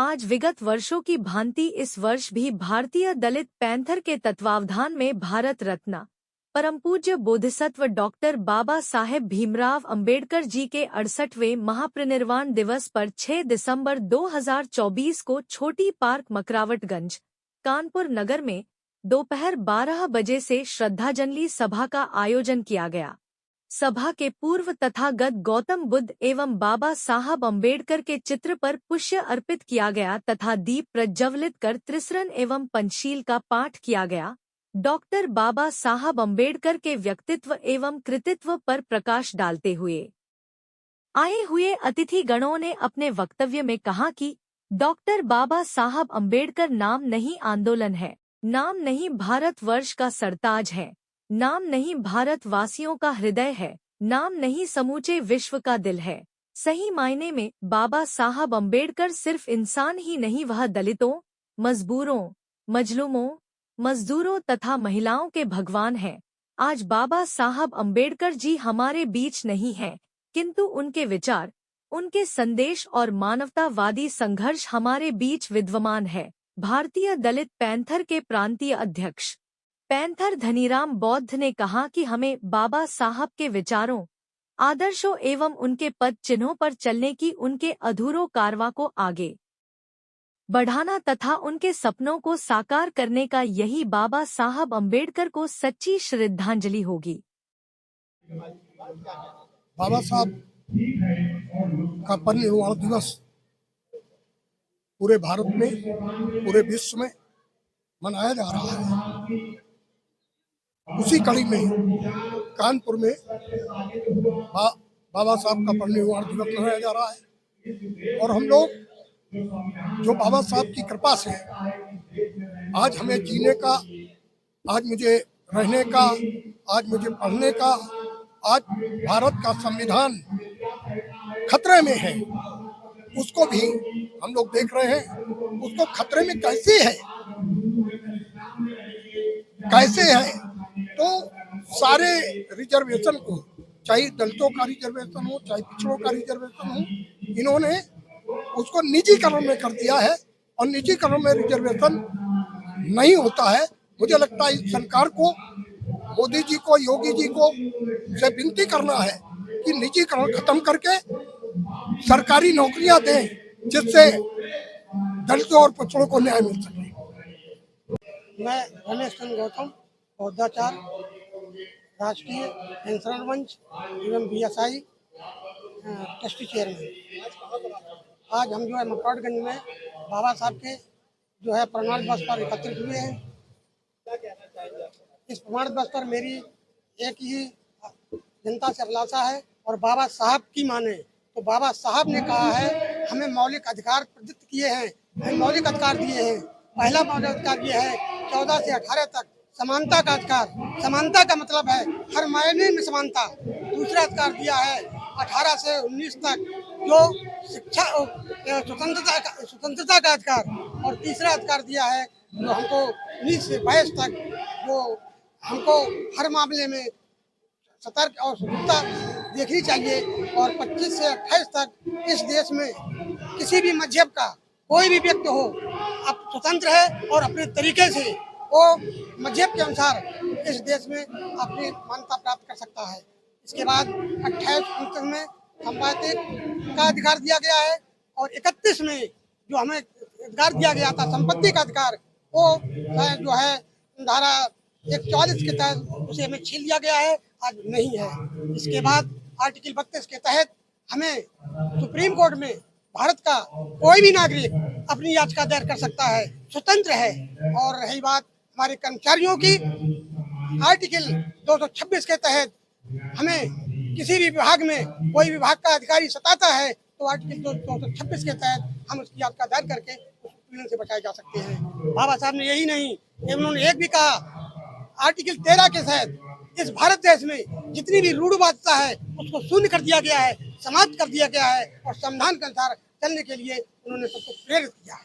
आज विगत वर्षों की भांति इस वर्ष भी भारतीय दलित पैंथर के तत्वावधान में भारत रत्न परम पूज्य बोधिसत्व डॉक्टर बाबा साहेब भीमराव अंबेडकर जी के 68वें महापरिनिर्वाण दिवस पर 6 दिसंबर 2024 को छोटी पार्क मकरावटगंज, कानपुर नगर में दोपहर 12 बजे से श्रद्धांजलि सभा का आयोजन किया गया। सभा के पूर्व तथागत गौतम बुद्ध एवं बाबा साहब अंबेडकर के चित्र पर पुष्य अर्पित किया गया तथा दीप प्रज्वलित कर त्रिसरण एवं पंचशील का पाठ किया गया। डॉक्टर बाबा साहब अंबेडकर के व्यक्तित्व एवं कृतित्व पर प्रकाश डालते हुए आए हुए अतिथि गणों ने अपने वक्तव्य में कहा कि डॉक्टर बाबा साहब अंबेडकर नाम नहीं आंदोलन है, नाम नहीं भारतवर्ष का सरताज है, नाम नहीं भारतवासियों का हृदय है, नाम नहीं समूचे विश्व का दिल है। सही मायने में बाबा साहब अंबेडकर सिर्फ इंसान ही नहीं, वह दलितों, मजबूरों, मजलूमों, मजदूरों तथा महिलाओं के भगवान हैं। आज बाबा साहब अंबेडकर जी हमारे बीच नहीं हैं, किंतु उनके विचार, उनके संदेश और मानवतावादी संघर्ष हमारे बीच विद्यमान है। भारतीय दलित पैंथर के प्रांतीय अध्यक्ष पैंथर धनीराम बौद्ध ने कहा कि हमें बाबा साहब के विचारों, आदर्शों एवं उनके पद चिन्हों पर चलने की उनके अधूरों कारवां को आगे बढ़ाना तथा उनके सपनों को साकार करने का यही बाबा साहब अंबेडकर को सच्ची श्रद्धांजलि होगी। बाबा साहब का परिनिर्वाण दिवस पूरे भारत में, पूरे विश्व में मनाया जा रहा है। उसी कड़ी में कानपुर में बाबा साहब का परिनिर्वाण दिवस मनाया जा रहा है और हम लोग जो बाबा साहब की कृपा से आज हमें जीने का, आज मुझे रहने का, आज मुझे पढ़ने का, आज भारत का संविधान खतरे में है, उसको भी हम लोग देख रहे हैं। उसको खतरे में कैसे है तो सारे रिजर्वेशन को, चाहे दलितों का रिजर्वेशन हो, चाहे पिछड़ों का रिजर्वेशन हो, इन्होंने उसको निजीकरण में कर दिया है और निजीकरण में रिजर्वेशन नहीं होता है। मुझे लगता है इस सरकार को, मोदी जी को, योगी जी को से विनती करना है कि निजीकरण खत्म करके सरकारी नौकरियां दें, जिससे दलितों और पिछड़ों को न्याय मिल सके। मैं रमेश चंद्र गौतम, पौधाचार, राष्ट्रीय पेंशनर मंच एवं BSI ट्रस्टी चेयरमैन। आज हम जो है मकरावटगंज में बाबा साहब के जो है प्रमाण दिवस पर एकत्रित हुए हैं। इस प्रमाण दिवस पर मेरी एक ही जनता से अभिलाषा है और बाबा साहब की माने तो बाबा साहब ने कहा है हमें मौलिक अधिकार प्रदत्त किए हैं, हमें मौलिक अधिकार दिए हैं। पहला मौलिक अधिकार ये है 14 से 18 तक समानता का अधिकार। समानता का मतलब है हर मायने में समानता। दूसरा अधिकार दिया है 18 से 19 तक जो शिक्षा स्वतंत्रता का अधिकार, और तीसरा अधिकार दिया है जो हमको 19 से 22 तक जो हमको हर मामले में सतर्क और सुगमता देखनी चाहिए। और 25 से 28 तक इस देश में किसी भी मजहब का कोई भी व्यक्ति हो, अब स्वतंत्र है और अपने तरीके से वो मजहब के अनुसार इस देश में अपनी मान्यता प्राप्त कर सकता है। इसके बाद 28 में संपादित का अधिकार दिया गया है और 31 में जो हमें अधिकार दिया गया था संपत्ति का अधिकार, वो जो है धारा 144 के तहत उसे हमें छीन लिया गया है, आज नहीं है। इसके बाद आर्टिकल 32 के तहत हमें सुप्रीम कोर्ट में भारत का कोई भी नागरिक अपनी याचिका दायर कर सकता है, स्वतंत्र है। और रही बात हमारे कर्मचारियों की, आर्टिकल 226 के तहत हमें किसी भी विभाग में कोई विभाग का अधिकारी सताता है तो आर्टिकल 226 के तहत हम उसकी याचिका दायर करके उस पीड़न से बचाए जा सकते हैं। बाबा साहब ने यही नहीं, उन्होंने एक भी कहा आर्टिकल 13 के तहत इस भारत देश में जितनी भी रूढ़िवादिता है उसको शून्य कर दिया गया है, समाप्त कर दिया गया है और संविधान के अनुसार चलने के लिए उन्होंने सबको प्रेरित किया है।